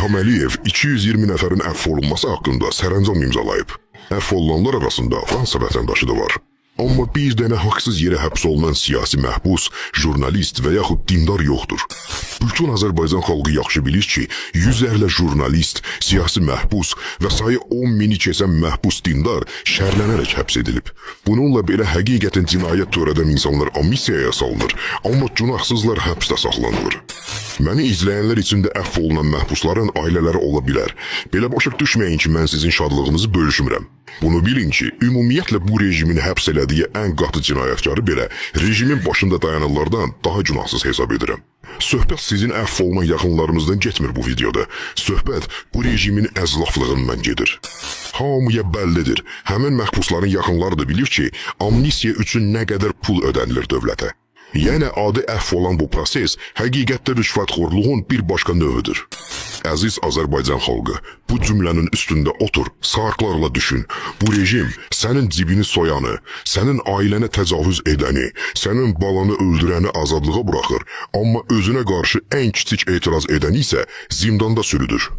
İlham Əliyev 220 nəfərin əfv olunması haqqında sərəncam imzalayıb. Əfv olunanlar arasında Fransa vətəndaşı da var. Amma bir dənə haqsız yerə həbs olunan siyasi məhbus, jurnalist və yaxud dindar yoxdur. Bütün Azərbaycan xalqı yaxşı bilir ki, yüzlərlə jurnalist, siyasi məhbus və sayı 10 mini keçən məhbus dindar şərlənərək həbs edilib. Bununla belə həqiqətən cinayət törədən insanlar amnistiyaya salınır, amma günahsızlar həbsdə saxlanılır. Məni izləyənlər için də əfv olunan məhbusların ailələri ola bilər. Belə başa düşməyin ki, mən sizin şadlığınızı bölüşmürəm. Bunu bilin ki, ümumiyyətlə bu rejimin həbs elədiyi ən qatı cinayətkarı belə rejimin başında dayananlardan daha günahsız hesab edirəm. Söhbət sizin əfv olunan yaxınlarınızdan getmir bu videoda. Söhbət bu rejimin əzlaflığından gedir. Hamıya bəllidir. Həmin məhbusların yaxınları da bilir ki, amnistiya üçün nə qədər pul ödənilir dövlətə. Yəni adi əfv olan bu proses həqiqətdə rüşvətxorluğun bir başqa növüdür. Əziz Azərbaycan xalqı, bu cümlənin üstündə otur, sarıqlarla düşün. Bu rejim sənin cibini soyanı, sənin ailənə təcavüz edəni, sənin balanı öldürəni azadlığa buraxır, amma özünə qarşı ən kiçik etiraz edəni isə zindanda sürüdür.